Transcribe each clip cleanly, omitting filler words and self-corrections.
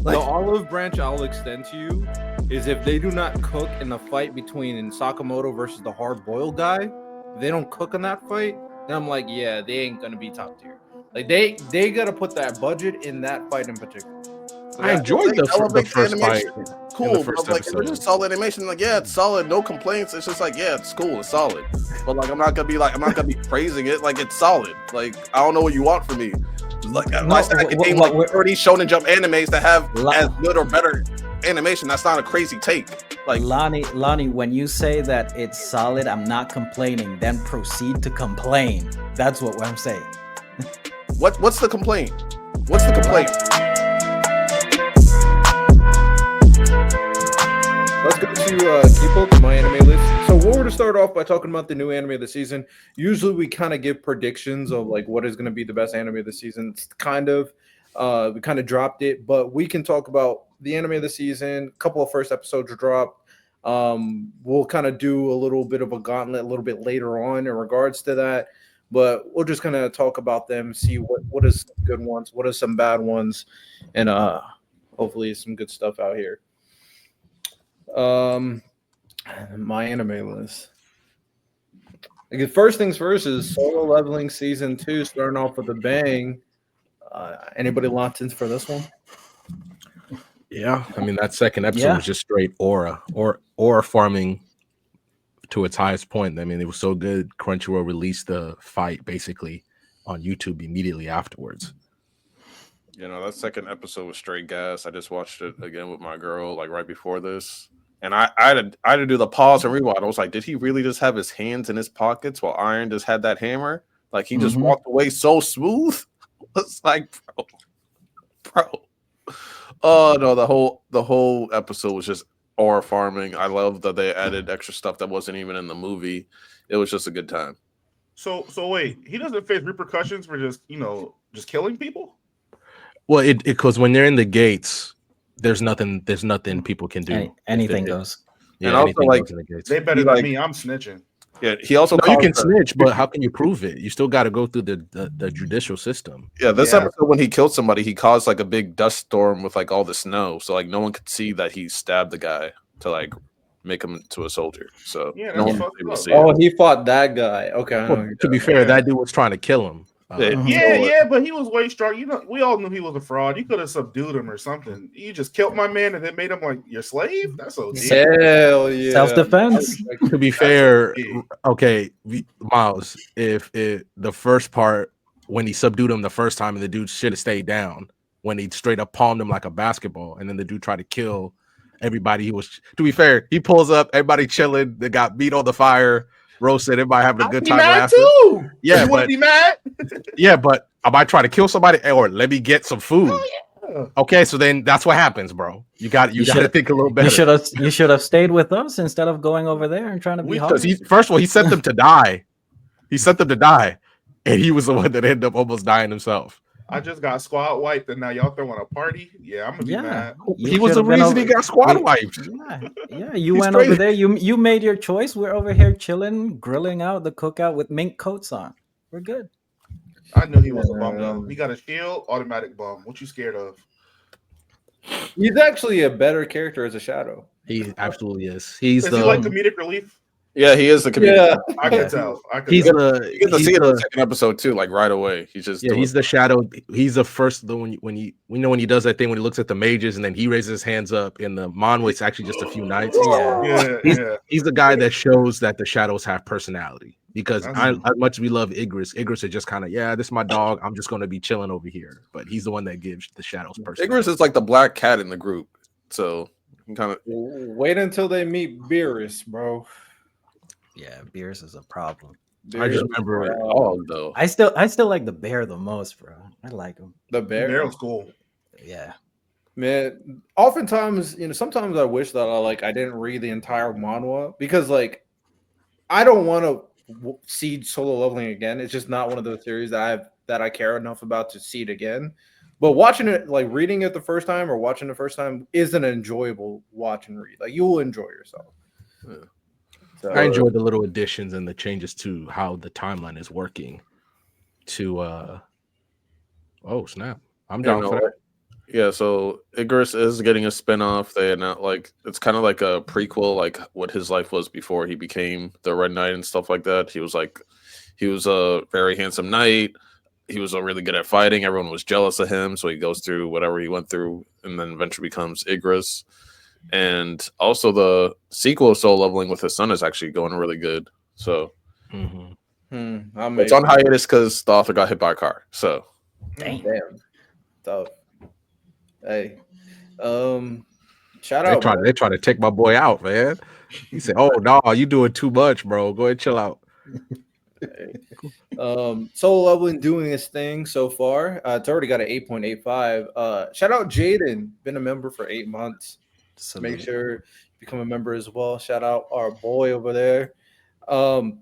The olive branch I'll extend to you is if they do not cook in the fight between Sakamoto versus the hard boiled guy, they don't cook in that fight, then I'm like, yeah, they ain't gonna be top tier. Like they gotta put that budget in that fight in particular. I enjoyed the first fight. Cool, but like it's just solid animation. Like, yeah, it's solid, no complaints. It's just like, yeah, it's cool, it's solid. But like, I'm not gonna be praising it. Like, it's solid. Like, I don't know what you want from me. Like, I can name like 30 Shonen Jump animes that have as good or better animation. That's not a crazy take. Like, Lonnie, when you say that it's solid, I'm not complaining. Then proceed to complain. That's what I'm saying. What's the complaint? What's the complaint? Let's go to keep up to my anime list. So we're going to start off by talking about the new anime of the season. Usually we kind of give predictions of like what is going to be the best anime of the season. It's we kind of dropped it, but we can talk about the anime of the season. A couple of first episodes dropped. We'll kind of do a little bit of a gauntlet a little bit later on in regards to that, but we'll just kind of talk about them, see what is some good ones, what are some bad ones, and hopefully some good stuff out here. My anime list. Like, first things first is Solo Leveling Season 2 starting off with a bang. Anybody locked in for this one? Yeah, I mean that second episode was just straight aura farming to its highest point. I mean, it was so good. Crunchyroll released the fight basically on YouTube immediately afterwards. You know, that second episode was straight gas. I just watched it again with my girl like right before this. And I had to do the pause and rewind. I was like, did he really just have his hands in his pockets while Iron just had that hammer? Like, he just walked away so smooth. It's like, bro. Oh no, the whole episode was just aura farming. I love that they added extra stuff that wasn't even in the movie. It was just a good time. So wait, he doesn't face repercussions for just killing people? Well, because when they're in the gates, there's nothing people can do. Anything goes. Yeah, and also like they better than me. I'm snitching. Yeah, he also you can snitch, but how can you prove it? You still got to go through the judicial system. Yeah, this episode when he killed somebody, he caused like a big dust storm with like all the snow, so like no one could see that he stabbed the guy to like make him into a soldier. So no one was able to see it. He fought that guy. Okay. Well, to be fair, that dude was trying to kill him. But he was way strong. You know, we all knew he was a fraud. You could have subdued him or something. You just killed my man and then made him like your slave. That's so hell yeah. Self-defense. To be fair, okay, Miles. If the first part when he subdued him the first time and the dude should have stayed down when he straight up palmed him like a basketball, and then the dude tried to kill everybody. He was, to be fair, he pulls up, everybody chilling. They got beat on the fire. Roasted, everybody having a good time laughing. Too. Yeah, you want to be mad? Yeah, but I might try to kill somebody or let me get some food. Okay, so then that's what happens, bro. You got to think a little better. You should have stayed with us instead of going over there and trying to be hard. First of all, he sent them to die. And he was the one that ended up almost dying himself. I just got squad wiped, and now y'all throwing a party. Yeah, I'm gonna be mad. He was the reason he got squad wiped. Yeah. You went over there. You made your choice. We're over here chilling, grilling out the cookout with mink coats on. We're good. I knew he was a bum though. He got a shield, automatic bum. What you scared of? He's actually a better character as a shadow. He absolutely is. Is he like comedic relief? Yeah, he is the comedian. Yeah, I can tell. You get to see it in the second episode too, like right away. He's the shadow. He's the first when he does that thing when he looks at the mages and then he raises his hands up in the manhwa. It's actually just a few nights. He's the guy that shows that the shadows have personality. Because as much as we love Igris is just kind of this is my dog. I'm just going to be chilling over here. But he's the one that gives the shadows personality. Igris is like the black cat in the group. So you kind of wait until they meet B.S.S, bro. Yeah, B.S.S is a problem. I just remember though. I still like the bear the most, bro. I like him. The bear was cool. Yeah. Man, oftentimes, sometimes I wish that I didn't read the entire manhwa because I don't want to see Solo Leveling again. It's just not one of those series that I care enough about to see it again. But watching it, reading it the first time or watching the first time is an enjoyable watch and read. You will enjoy yourself. Yeah. So, I enjoyed the little additions and the changes to how the timeline is working. To oh snap! I'm down for that. Yeah, so Icarus is getting a spinoff. They announced like it's kind of like a prequel, like what his life was before he became the Red Knight and stuff like that. He was a very handsome knight. He was really good at fighting. Everyone was jealous of him, so he goes through whatever he went through, and then eventually becomes Icarus. And also, the sequel of Soul Leveling with his son is actually going really good. So it's on hiatus because the author got hit by a car. So Damn. Tough. Hey, shout out. They try to take my boy out, man. He said, "Oh no, you doing too much, bro. Go ahead, chill out." Solo Leveling doing his thing so far. It's already got an 8.85. Shout out Jaden, been a member for 8 months. Salute. Make sure you become a member as well. Shout out our boy over there. But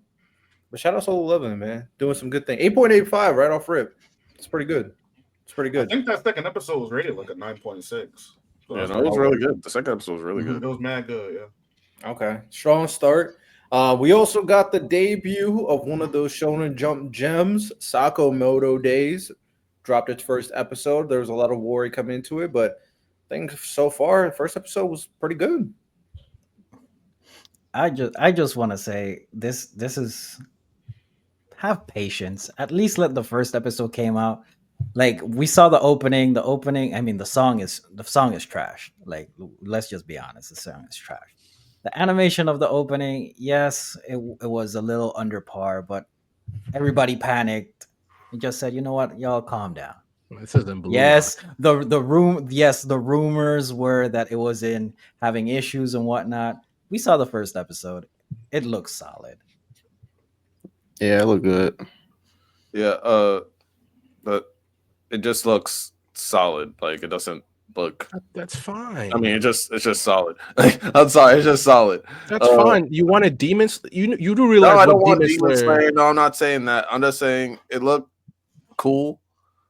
shout out Solo Leveling, man, doing some good thing. 8.85 right off rip. It's pretty good. It's pretty good. I think that second episode was rated like a 9.6. So it was really good. The second episode was really good. It was mad good, yeah. Okay, strong start. We also got the debut of one of those Shonen Jump gems, Sakamoto Days. Dropped its first episode. There was a lot of worry coming into it, but I think so far, the first episode was pretty good. I just want to say this is, have patience. At least let the first episode came out. Like, we saw the opening. I mean, the song is trash. Like, let's just be honest, the song is trash. The animation of the opening, yes, it was a little under par, but everybody panicked and just said, you know what, y'all calm down. This isn't Blue Yes, the rumors were that it was in having issues and whatnot. We saw the first episode. It looks solid. Yeah, it looked good. Yeah, but it just looks solid. Like it doesn't look. That's fine. I mean, it's just solid. I'm sorry, it's just solid. That's fine. You wanted demons. You do realize? No, I don't want Demon Slayer. No, I'm not saying that. I'm just saying it looked cool.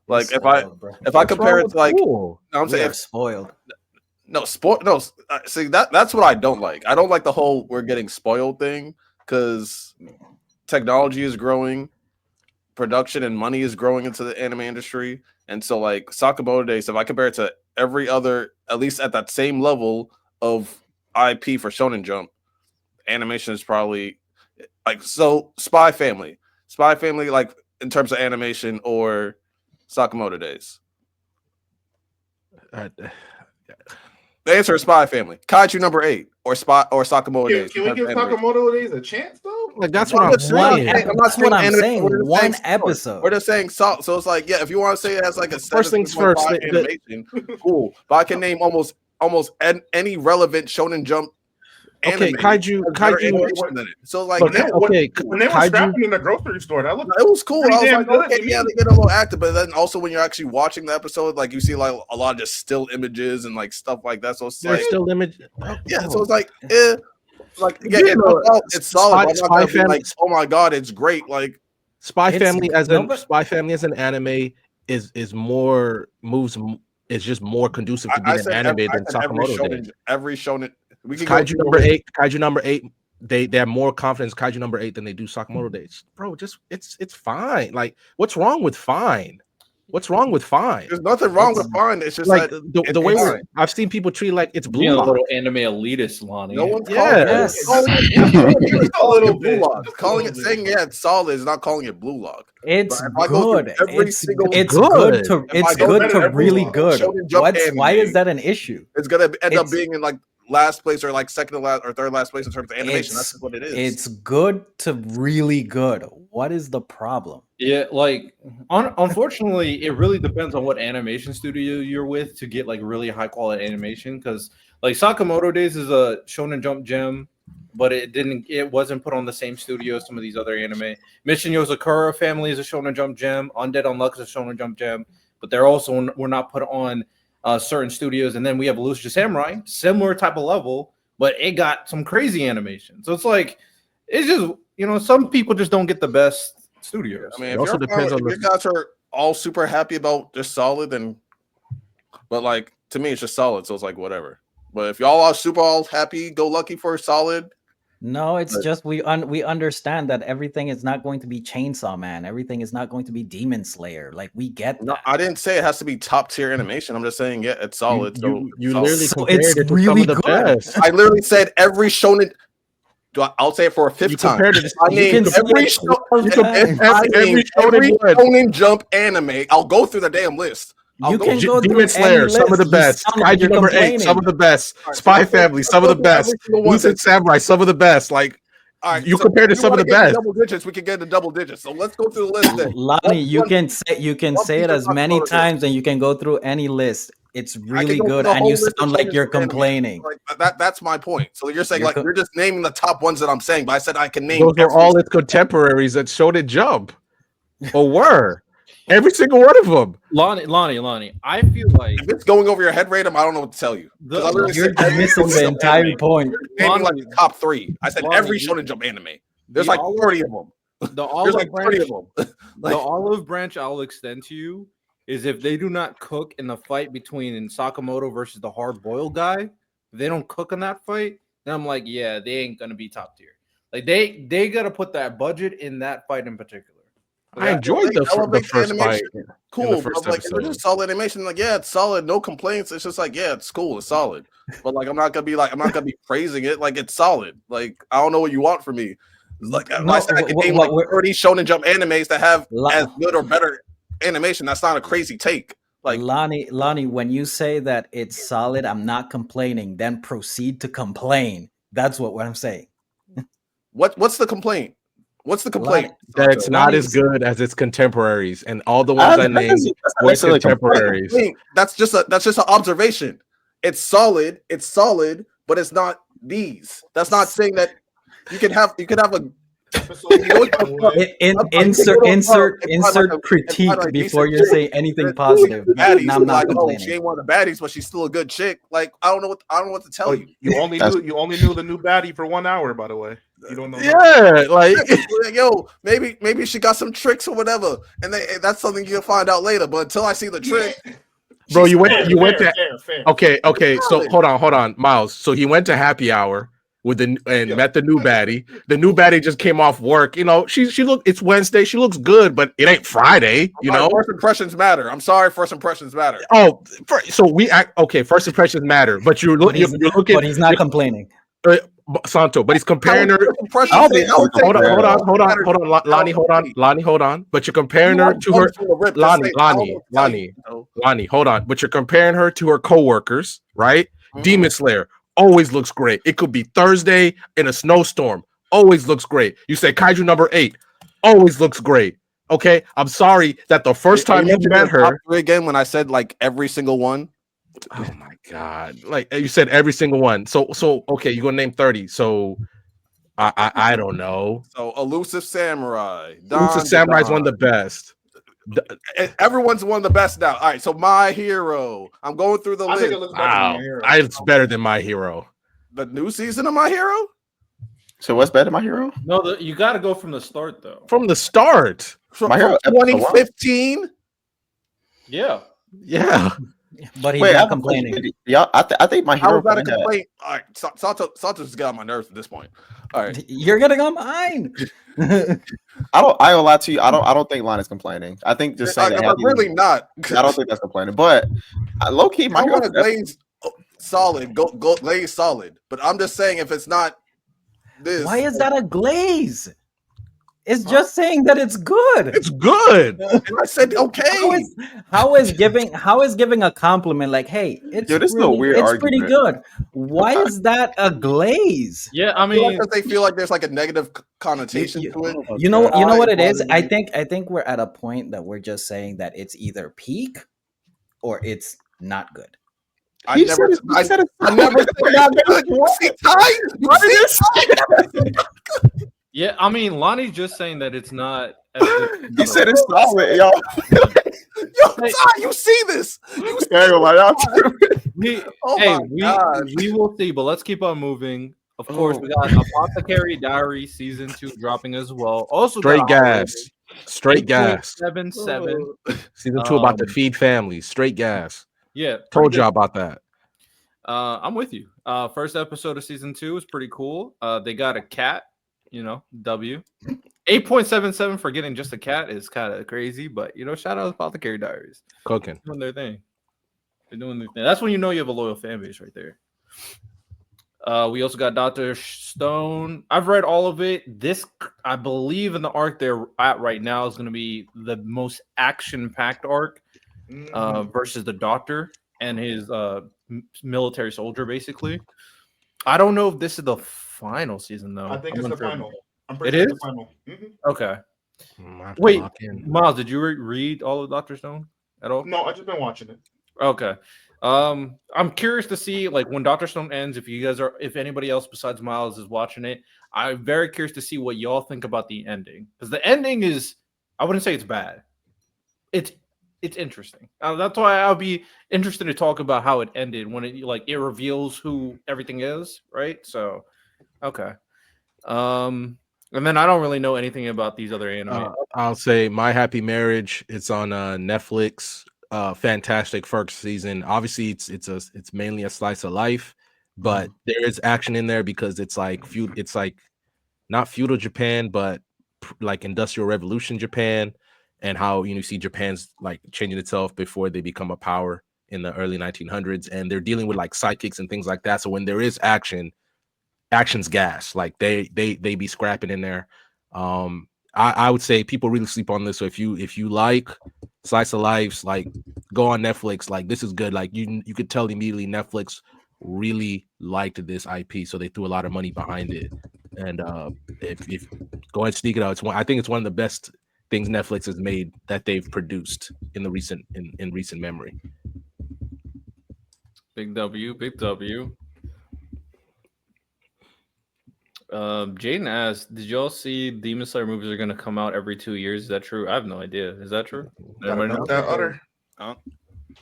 Like if I compare it to like, cool. No, I'm saying spoiled. No, see that's what I don't like. I don't like the whole we're getting spoiled thing because technology is growing, production and money is growing into the anime industry, and so like Sakamoto Days, if I compare it to every other, at least at that same level of IP for Shonen Jump, animation is probably like so. Spy Family, like in terms of animation, or Sakamoto Days. The answer is Spy Family. Kaiju number 8 or Sakamoto Days. Can we give Sakamoto Days a chance though? Like that's what I'm saying. That's what I'm saying. One episode. We're just saying so it's like, yeah, if you want to say it has like a first things first animation, cool. But I can name almost any relevant Shonen Jump. Okay, Kaiju. So like, when they were scrapping in the grocery store, it was cool. I was like, okay, yeah, they get a little active, but then also when you're actually watching the episode, like you see like a lot of just still images and like stuff like that. So it's like still image. Yeah, so it's like, it's solid. I'm not gonna be like, oh my god, it's great. Like Spy Family as an anime is just more conducive to being an anime than Sakamoto Days. Every shonen. Kaiju number 8. They have more confidence Kaiju number 8 than they do Sakamoto Days. Bro, just it's fine. Like, what's wrong with fine? What's wrong with fine? There's nothing wrong with fine. It's just like the way I've seen people treat like it's blue lock. A little anime elitist, Lonnie. No one's calling it a little blue lock. Calling it, saying it's solid is not calling it blue lock. It's good. It's good to really good. Why is that an issue? It's gonna end up being in like last place or like second to last or third last place in terms of animation. That's what it is. It's good to really good. What is the problem? Yeah, like unfortunately, it really depends on what animation studio you're with to get like really high quality animation. Because like Sakamoto Days is a Shonen Jump gem, but it wasn't put on the same studio as some of these other anime. Mission Yozakura Family is a Shonen Jump gem. Undead Unluck is a Shonen Jump gem, but they're also were not put on certain studios. And then we have Elusive Samurai, similar type of level, but it got some crazy animation. So it's like it's just some people just don't get the best studios. I mean, it also depends on you guys are all super happy about just solid, but like to me, it's just solid. So it's like whatever. But if y'all are super all happy, go lucky for solid, No, it's But- just we understand that everything is not going to be Chainsaw Man. Everything is not going to be Demon Slayer. Like we get No, that. I didn't say it has to be top tier animation. I'm just saying, yeah, it's solid. You solid. literally So compared it's it to some really of the good. best. I literally said every shonen. I'll say it for a You fifth time. compared it. I You named can say every it show, 12 times. I named every Shonen Shonen Jump anime. I'll go through the damn list. You can go through Demon any Slayer, some of the list. You best. sound like Kaiju you're number 8, some complaining. of the best. All right, so Spy let's go- Family, let's some of go the through every best. single one Lucid that- Samurai, some of the best. Like All right, you so compared to if you some of wanna the get to best. double digits, we can get to double digits. So let's go through the list then. Lonnie, you One- can say piece it of as many Sakamoto times and you can go through any list. It's I can really go through good, the and whole you list of sound like Shonen you're Jump anime. complaining. Like, that's my point. So you're saying You're like co- you're just naming the top ones that I'm saying, but I said I can name. Those are every- all its contemporaries that showed it jump. Or were. Every single one of them. Lonnie, I feel like If it's going over your head, Radom, I don't know what to tell you. 'Cause I literally You're said every missing Shonen the Jump entire anime. point. You're naming like Lonnie- the top 3. I said Lonnie, every you- Shonen Jump anime. There's the like olive- 30 of them. the There's olive like 30 of them. the Like, olive branch I'll extend to you is if they do not cook in the fight between Sakamoto versus the hard boiled guy, if they don't cook in that fight, then I'm like, yeah, they ain't gonna be top tier. Like they gotta put that budget in that fight in particular. I enjoyed the elevate first fight. animation. in the Cool, first but like if it's episode. just solid animation, like yeah, it's solid, no complaints. It's just like yeah, it's cool, it's solid. But like I'm not gonna be praising it. Like it's solid. Like I don't know what you want from me. It's like No, I said I could what- name what like we're- 30 Shonen Jump animes that have Lo- as good or better animation. That's not a crazy take. Like Lonnie, when you say that it's solid, I'm not complaining. Then proceed to complain. That's what I'm saying. what's the complaint? What's the complaint? That it's not as Lonnie's- good as its contemporaries, and all the ones I named were that's like a contemporaries. That's just an observation. It's solid, but it's not these. That's not saying that you can have a Insert critique before you say anything positive. baddies. Now I'm not Like, oh, complaining. she ain't one of the baddies, but she's still a good chick. Like, I don't know what to tell you. You only knew the new baddie for 1 hour, by the way. You don't know. Yeah, like Like, yo, maybe she got some tricks or whatever, and that's something you'll find out later. But until I see the trick, bro, you went to fair. okay. So hold on, Miles. So he went to happy hour with met the new baddie. The new baddie just came off work. You know, she look. It's Wednesday. She looks good, but it ain't Friday. You know, first impressions matter. I'm sorry, first impressions matter. oh, so we act okay. First impressions matter, but you're looking. But he's not complaining. Santo, but he's comparing her. Impressions Hold say- on, Lonnie, hold on. But you're comparing her to her. Lonnie, hold on. But you're comparing her to her coworkers, right? Demon Slayer always looks great. It could be Thursday in a snowstorm. Always looks great. You say Kaiju number 8 always looks great. Okay, I'm sorry that the first time you met her again when I said like every single one. Oh my god! Like you said, every single one. So okay, you're gonna name 30. So I don't know. So Elusive Samurai. Elusive Samurai is one of the best. Everyone's one of the best now. All right, so My Hero. I'm going through the I think list. it looks better than Wow, My Hero. it's better than My Hero. The new season of My Hero. So what's better, My Hero? No, you got to go from the start though. From the start. From My Hero, 2015. Yeah. Yeah. But he's Wait, not complaining. Yeah, I think My How Hero. was that a kinda- complaint? All right, Santos got on my nerves at this point. All right, You're getting on mine. I don't lie to you. I don't think Line is complaining. I think just saying that. I'm really not. I don't think that's complaining. But low key, My I Hero. want to glaze solid, go glaze solid. But I'm just saying if it's not this, Why is that a glaze? It's just saying that it's good. It's good. And I said okay. How is giving a compliment like, hey, it's Yo, this is a weird it's pretty argument. good. Why is that a glaze? Yeah, I I feel mean, like they feel like there's like a negative connotation to it. You know what it is? Quality. I think we're at a point that we're just saying that it's either peak or it's not good. I never said not good. You see Ty? yeah, I mean, Lonnie's just saying that it's not. As good. He said it's solid, y'all. Yo, Ty, you see this? You see Yeah, y'all. Oh Hey, my gosh. we will see, but let's keep on moving. Of course, we got Apothecary Diary season 2 dropping as well. Also, Straight gas. Straight gas. 7.7. Season 2 about to feed families. Straight gas. Yeah, Told y'all about that. I'm with you. First episode of season 2 is pretty cool. They got a cat, W. 8.77 for getting just a cat is kind of crazy, but shout out to Apothecary Diaries. Cooking. Doing their thing. They're doing their thing. That's when you know you have a loyal fan base right there. We also got Dr. Stone. I've read all of it. This, I believe, in the arc they're at right now is going to be the most action-packed arc versus the Doctor and his military soldier, basically. I don't know if this is the final season, though. I think it's the final. I'm pretty sure it's the final. Okay. Wait, Miles, did you read all of Dr. Stone at all? No, I've just been watching it. Okay. I'm curious to see, like, when Dr. Stone ends, if anybody else besides Miles is watching it, I'm very curious to see what y'all think about the ending. Because the ending is, I wouldn't say it's bad. It's interesting. That's why I'll be interested to talk about how it ended when it reveals who everything is, right? So, okay. And then I don't really know anything about these other anime. I'll say My Happy Marriage. It's on Netflix. Fantastic first season. Obviously, it's mainly a slice of life, but there is action in there because it's like not feudal Japan, but like Industrial Revolution Japan, and how you see Japan's like changing itself before they become a power in the early 1900s, and they're dealing with like psychics and things like that. So when there is action's gas, like they be scrapping in there. I would say people really sleep on this. So if you like slice of lives, like go on Netflix. Like this is good. Like you could tell immediately Netflix really liked this IP, so they threw a lot of money behind it. And if go ahead and sneak it out, I think it's one of the best things Netflix has made that they've produced in the recent memory. Big W. Jaden asked, "Did y'all see Demon Slayer movies are going to come out every 2 years? Is that true? I have no idea. Is that true?"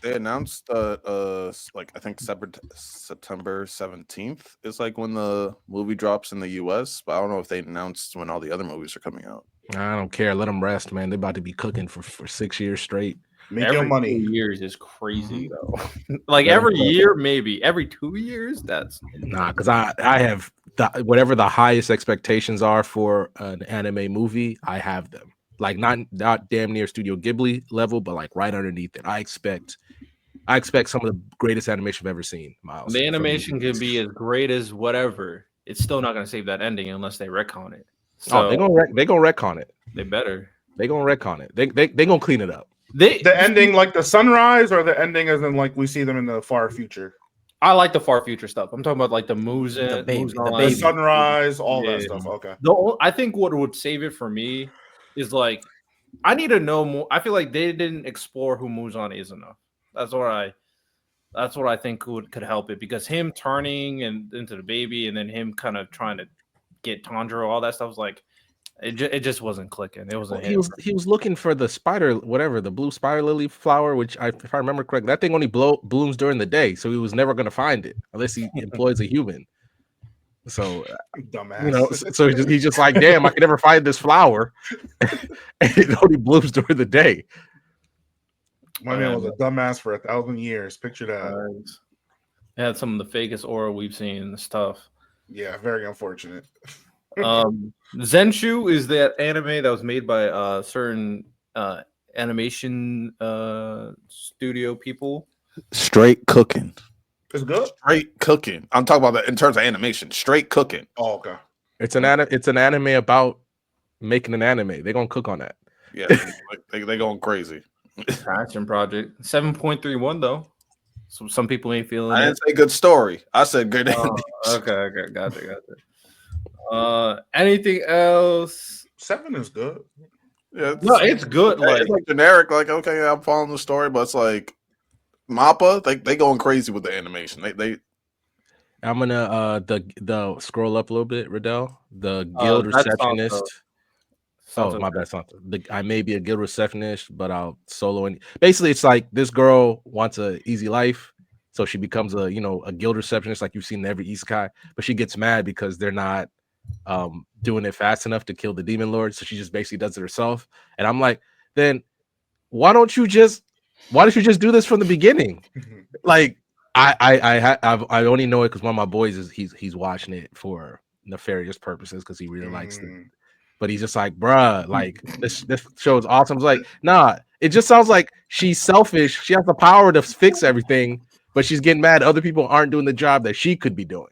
They announced like I think September 17th is like when the movie drops in the US, but I don't know if they announced when all the other movies are coming out. I don't care. Let them rest, man. They're about to be cooking for 6 years straight. Make your money. 2 years is crazy though. Like every year, maybe every 2 years. That's because I have whatever the highest expectations are for an anime movie, I have them. Like not damn near Studio Ghibli level, but like right underneath it. I expect some of the greatest animation I've ever seen, Miles. The animation can be as great as whatever. It's still not going to save that ending unless they retcon it. So they're gonna retcon it. They better. They're gonna retcon it. They gonna clean it up. The ending like the sunrise, or the ending as in like we see them in the far future? I like the far future stuff. I'm talking about like the Muzan, the sunrise, all that stuff. Okay. I think what would save it for me is like I need to know more. I feel like they didn't explore who Muzan is enough. That's what I think could help it, because him turning into the baby and then him kind of trying to get Tanjiro, all that stuff was like it just wasn't clicking. It wasn't. He was looking for the spider, whatever, the blue spider lily flower, which if I remember correctly, that thing only blooms during the day, so he was never going to find it unless he employs a human. So dumbass. So he's just like, damn, I can never find this flower, and it only blooms during the day. My man was a dumbass for 1,000 years. Picture that. It had some of the fakest aura we've seen in the stuff. Yeah, very unfortunate. Zenshu is that anime that was made by certain animation studio people. Straight cooking. It's good. Straight cooking. I'm talking about that in terms of animation. Straight cooking. Oh, okay. It's an anime about making an anime. They're gonna cook on that. Yeah, they going crazy. Passion project. 7.31 though. So some people ain't feeling. I didn't say good story. I said good. Okay, gotcha. Anything else? 7 is good. Yeah, it's good. It's like generic. Like, okay, I'm following the story, but it's like Mappa. They going crazy with the animation. They. I'm gonna the scroll up a little bit, Riddell. The guild receptionist. Oh, my bad, Santa. I may be a guild receptionist, but I'll solo. And basically, it's like this girl wants an easy life, so she becomes a guild receptionist, like you've seen in every isekai. But she gets mad because they're not doing it fast enough to kill the demon lord, so she just basically does it herself. And I'm like, then why don't you just do this from the beginning? Like, I only know it because one of my boys is he's watching it for nefarious purposes because he really likes it. But he's just like, bruh, like this show is awesome. It's like, nah, it just sounds like she's selfish. She has the power to fix everything, but she's getting mad other people aren't doing the job that she could be doing.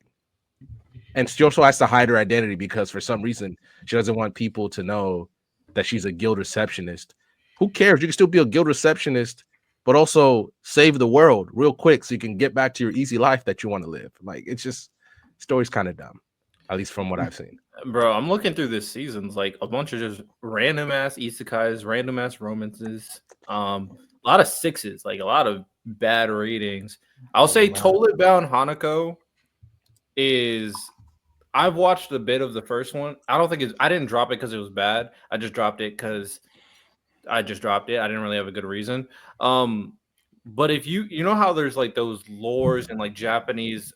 And she also has to hide her identity because for some reason she doesn't want people to know that she's a guild receptionist. Who cares? You can still be a guild receptionist, but also save the world real quick so you can get back to your easy life that you want to live. Like it's just story's kind of dumb, at least from what I've seen. Bro, I'm looking through this season's like a bunch of just random ass isekais, random ass romances. A lot of sixes, like a lot of bad ratings. I'll say Totally Bound Hanako is. I've watched a bit of the first one. I don't think it's. I didn't drop it because it was bad. I just dropped it because I just dropped it. I didn't really have a good reason. But if you know how there's like those lores and like Japanese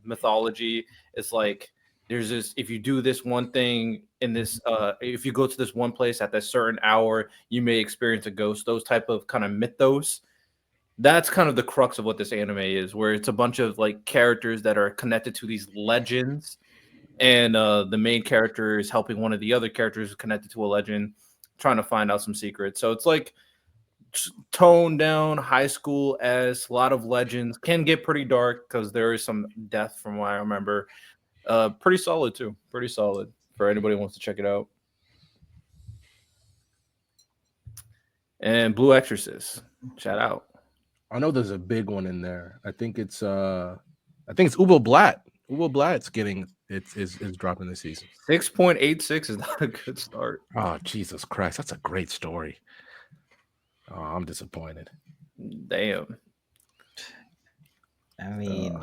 mythology, it's like there's this if you do this one thing in this if you go to this one place at this certain hour, you may experience a ghost. Those type of kind of mythos. That's kind of the crux of what this anime is, where it's a bunch of like characters that are connected to these legends, and the main character is helping one of the other characters connected to a legend, trying to find out some secrets. So it's like toned down high school as a lot of legends, can get pretty dark because there is some death from what I remember. Pretty solid too. Pretty solid for anybody who wants to check it out. And Blue Exorcist, shout out. I know there's a big one in there. I think it's Ubo Blatt. Ubo Blatt's getting is dropping this season. 6.86 is not a good start. Oh Jesus Christ, that's a great story. Oh, I'm disappointed. Damn. I mean,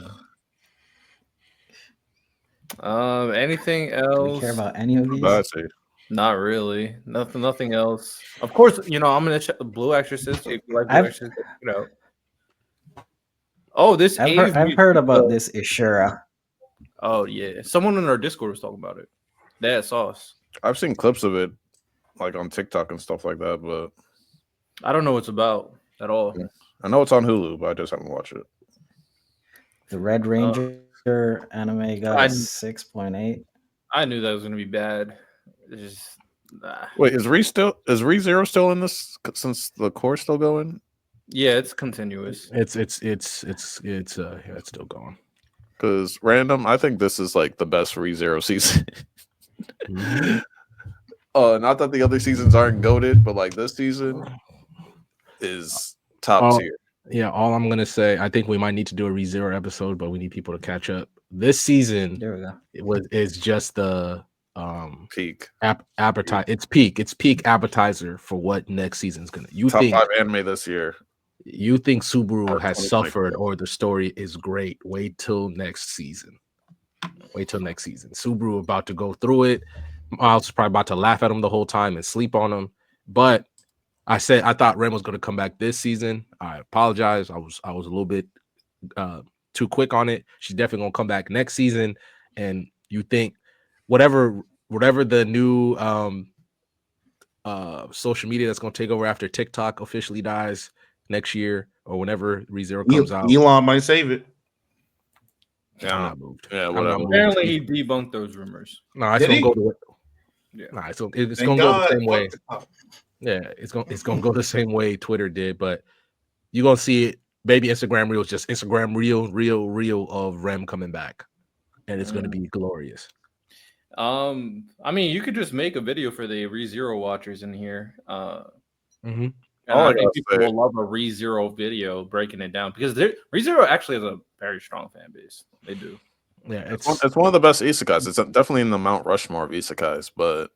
anything else? do we care about any of these? Not really. Nothing else. Of course, I'm gonna check the Blue Exorcist. If you like Blue Exorcist, check it out. Oh, this I've heard about this Ishura. Oh yeah, someone in our Discord was talking about it. That sauce. I've seen clips of it, like on TikTok and stuff like that, but I don't know what it's about at all. Yeah. I know it's on Hulu, but I just haven't watched it. The Red Ranger anime got 6.8. I knew that was gonna be bad. It's just, Wait, is ReZero still in this since the core's still going? Yeah, it's continuous. It's still going. Because random, I think this is like the best ReZero season. Not that the other seasons aren't goated, but like this season is top tier. Yeah, all I'm gonna say, I think we might need to do a ReZero episode, but we need people to catch up. This season, there we go. It's just the peak appetizer. It's peak appetizer for what next season's gonna. Top 5 anime this year. You think Subaru has suffered or the story is great? Wait till next season. Subaru about to go through it. Miles is probably about to laugh at him the whole time and sleep on him. But I thought Ren was going to come back this season. I apologize. I was a little bit too quick on it. She's definitely going to come back next season. And you think whatever the new social media that's going to take over after TikTok officially dies next year or whenever ReZero comes out, Elon might save it. Yeah, I'm not moved. Yeah, whatever. Apparently, he debunked those rumors. No, it's gonna go to it. Yeah, no, it's gonna go the same way. Yeah, it's gonna go the same way Twitter did, but you're gonna see it. Baby Instagram Reels, just Instagram reel of Rem coming back, and it's gonna be glorious. I mean, you could just make a video for the ReZero watchers in here. And I think people will love a ReZero video breaking it down because ReZero actually has a very strong fan base. They do. Yeah, it's one of the best isekais. It's definitely in the Mount Rushmore of isekais. But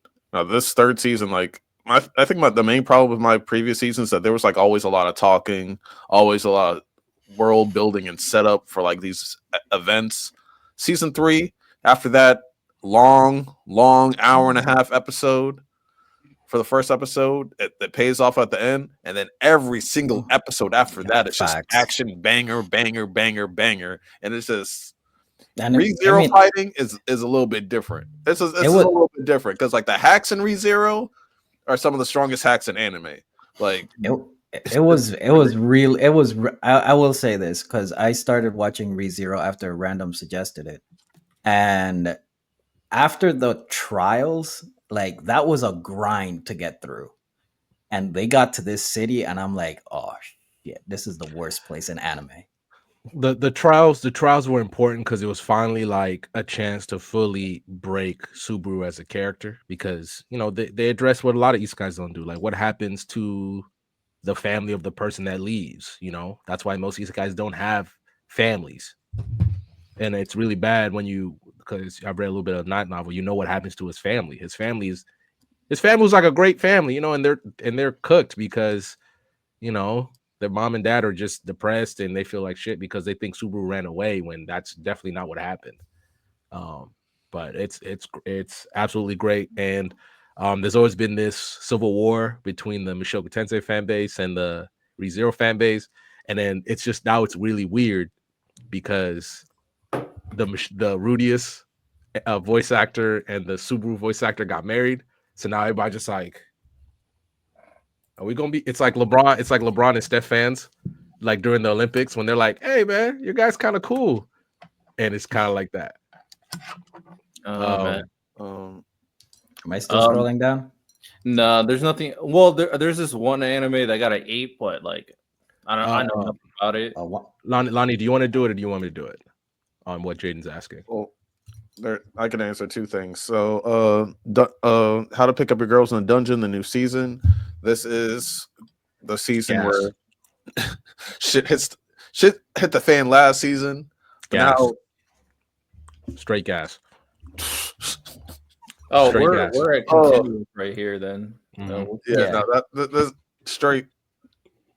this third season, like I think the main problem with my previous seasons is that there was like always a lot of talking, always a lot of world building and setup for like these events. Season 3, after that long hour and a half episode. For the first episode, that pays off at the end, and then every single episode after that, it's just action, banger, and it's just ReZero fighting is a little bit different. It's a little bit different because like the hacks in ReZero are some of the strongest hacks in anime. Like it it was real. I will say this because I started watching ReZero after a random suggested it, and after the trials, like that was a grind to get through. And they got to this city, and I'm like, oh shit, this is the worst place in anime. The trials were important because it was finally like a chance to fully break Subaru as a character, because they address what a lot of isekais don't do, like what happens to the family of the person that leaves. That's why most isekais don't have families, and it's really bad because I've read a little bit of Night Novel. What happens to his family. His family was like a great family, and they're cooked because their mom and dad are just depressed and they feel like shit because they think Subaru ran away, when that's definitely not what happened. But it's absolutely great. And there's always been this civil war between the Mushoku Tensei fan base and the ReZero fan base, and then it's really weird because the Rudius voice actor and the Subaru voice actor got married, so now everybody just like, are we gonna be? It's like LeBron and Steph fans, like during the Olympics when they're like, "Hey man, your guy's kind of cool," and it's kind of like that. Oh man. Am I still scrolling down? No, there's nothing. Well, there's this one anime that got an 8, but like, I know nothing about it. Lonnie, do you want to do it or do you want me to do it? On what Jaden's asking. Well, I can answer two things. So, how to pick up your girls in a dungeon, the new season. This is the season where shit hit the fan last season. Gas. Straight gas. Oh, we're at continuous right here then. Mm-hmm. No, that's straight.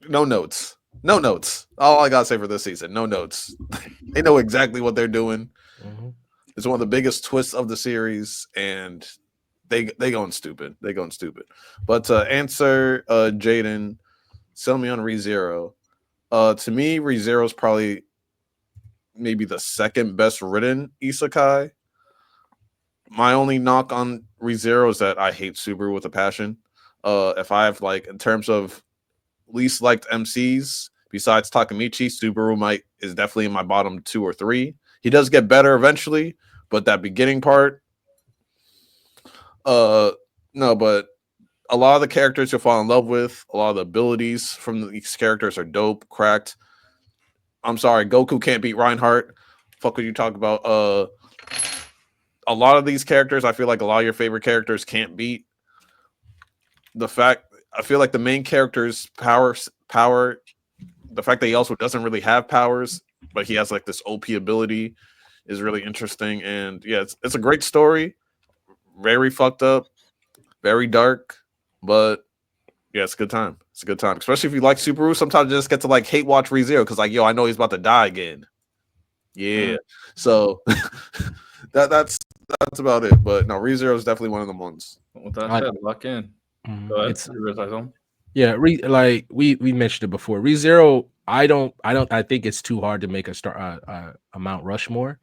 No notes. No notes. All I gotta say for this season, no notes. They know exactly what they're doing. Mm-hmm. It's one of the biggest twists of the series, and they going stupid. They going stupid. But to answer Jaden, sell me on ReZero. To me, ReZero is probably maybe the second best written isekai. My only knock on ReZero is that I hate Subaru with a passion. If I have in terms of least liked MCs besides Takamichi, Subaru is definitely in my bottom 2 or 3. He does get better eventually, but that beginning part, no, but a lot of the characters you'll fall in love with, a lot of the abilities from these characters are dope, cracked. I'm sorry, Goku can't beat Reinhardt. Fuck what you talk about. A lot of these characters, I feel like a lot of your favorite characters can't beat. I feel like the main character's power, the fact that he also doesn't really have powers, but he has this OP ability is really interesting. And yeah, it's a great story. Very fucked up, very dark, but yeah, it's a good time. It's a good time, especially if you like Subaru. Sometimes you just get to hate watch ReZero because I know he's about to die again. Yeah, so that's about it. But no, ReZero is definitely one of the ones. With that said, lock in. We mentioned it before. ReZero, I think it's too hard to make a Mount Rushmore.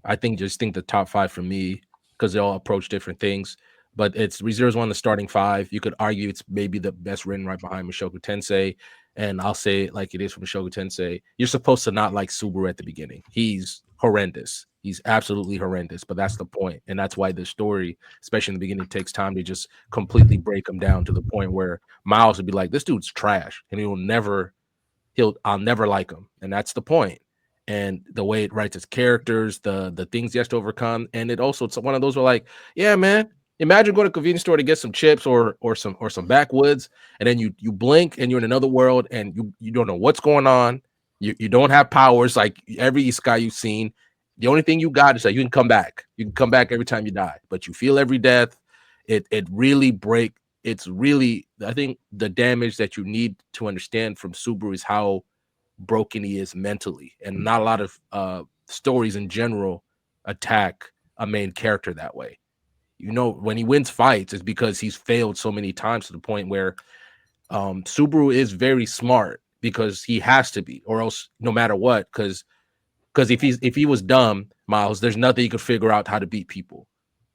I think the top 5 for me, because they all approach different things. But ReZero is one of the starting 5. You could argue it's maybe the best written, right behind Mushoku Tensei. And I'll say it like it is from Mushoku Tensei. You're supposed to not like Subaru at the beginning. He's horrendous. He's absolutely horrendous, but that's the point. And that's why the story, especially in the beginning, takes time to just completely break him down to the point where Miles would be like, this dude's trash. And I'll never like him. And that's the point. And the way it writes his characters, the things he has to overcome. And it's one of those where yeah, man, imagine going to a convenience store to get some chips or some backwoods, and then you blink and you're in another world and you don't know what's going on. You don't have powers like every isekai you've seen. The only thing you got is that you can come back. You can come back every time you die, but you feel every death. I think the damage that you need to understand from Subaru is how broken he is mentally, and not a lot of stories in general attack a main character that way. When he wins fights, it's because he's failed so many times to the point where Subaru is very smart because he has to be, or else no matter what, because if he was dumb, Miles, there's nothing he could figure out how to beat people.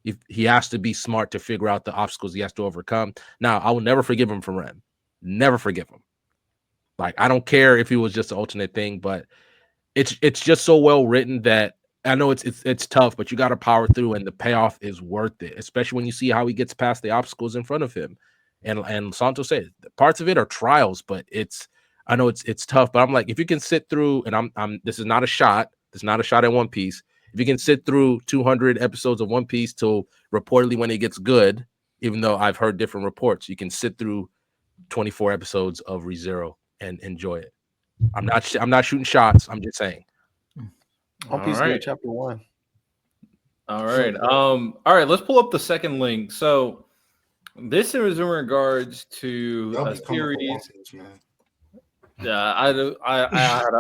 If he has to be smart to figure out the obstacles he has to overcome. Now, I will never forgive him for Ren. Never forgive him. Like, I don't care if it was just an alternate thing, but it's just so well written that I know it's tough, but you got to power through, and the payoff is worth it, especially when you see how he gets past the obstacles in front of him. And Santos said parts of it are trials, but I know it's tough, but I'm like, if you can sit through, and I'm this is not a shot, it's not a shot at One Piece. If you can sit through 200 episodes of One Piece till reportedly when it gets good, even though I've heard different reports, you can sit through 24 episodes of ReZero and enjoy it. I'm not shooting shots. I'm just saying. One All Piece right. good, chapter 1. All right. All right. Let's pull up the second link. So this is in regards to a series. Yeah, I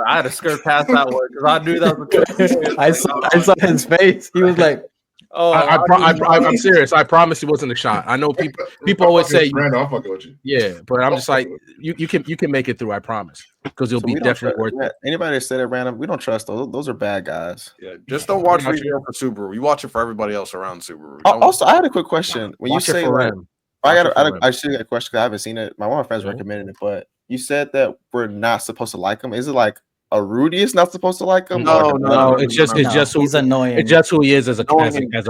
had to skirt past that one because I knew that was. I saw his face. He was like, "Oh, I'm serious. I promise it wasn't a shot. I know people always say, Brandon, I'll fuck with you. yeah, but I'm just like, you can make it through. I promise, because it'll be definitely worth it. Anybody that said it random, we don't trust those. Those are bad guys. Yeah, just don't watch ReZero for Subaru. You watch it for everybody else around Subaru. Also, I had a quick question. When Watch you it say for like, Rem. I should get a question because I haven't seen it. My one of my friends recommended it, but you said that we're not supposed to like him. Is it like a Rudy is not supposed to like him? No. It's just he's annoying. It's just who he is as a person. He makes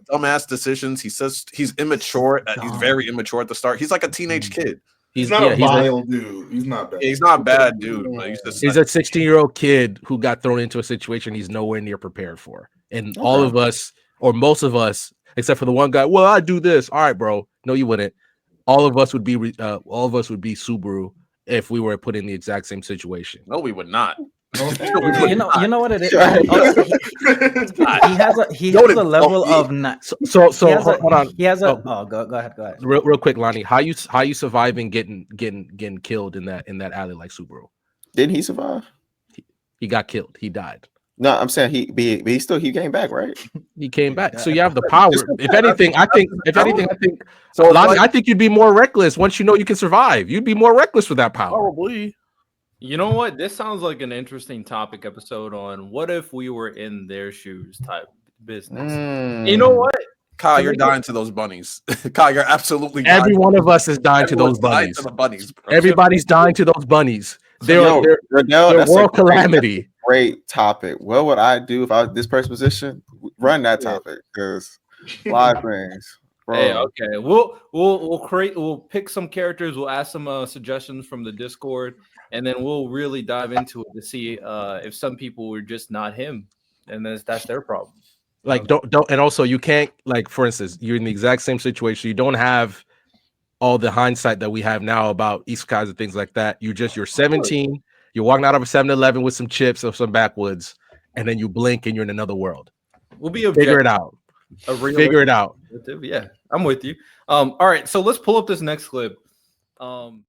dumbass decisions. He says he's immature. He's very immature at the start. He's like a teenage kid. He's not a vile dude. He's not bad. He's not bad, dude. But he's a 16-year-old kid who got thrown into a situation he's nowhere near prepared for. And all of us, or most of us, except for the one guy, well, I do this. All right, bro. No, you wouldn't. All of us would be Subaru if we were put in the exact same situation. No, we would not. You know what it is. He has a level of so hold on. He has a go ahead. Real quick, Lonnie. How you surviving getting killed in that alley like Subaru? Didn't he survive? He got killed. He died. No, I'm saying he came back, right? He came back. So you have the power. If anything, I think Lonnie, I think you'd be more reckless once you know you can survive. You'd be more reckless with that power. Probably. You know what? This sounds like an interesting topic episode on what if we were in their shoes type business. You know what? Kyle, you're dying to those bunnies. Kyle, you're absolutely dying. Every one of us is dying to those bunnies. Everybody's dying to those bunnies. They're world calamity. Great topic. What would I do if I was this person's position? Run that topic because a lot of things. Bro. Hey, okay. We'll pick some characters. We'll ask some suggestions from the Discord, and then we'll really dive into it to see if some people were just not him, and that's their problem. Like don't and also you can't, like, for instance, you're in the exact same situation. You don't have all the hindsight that we have now about isekais and things like that. You're 17. You're walking out of a 7-Eleven with some chips or some backwoods, and then you blink and you're in another world. We'll be figure it out. Figure it out. Yeah, I'm with you. All right, so let's pull up this next clip.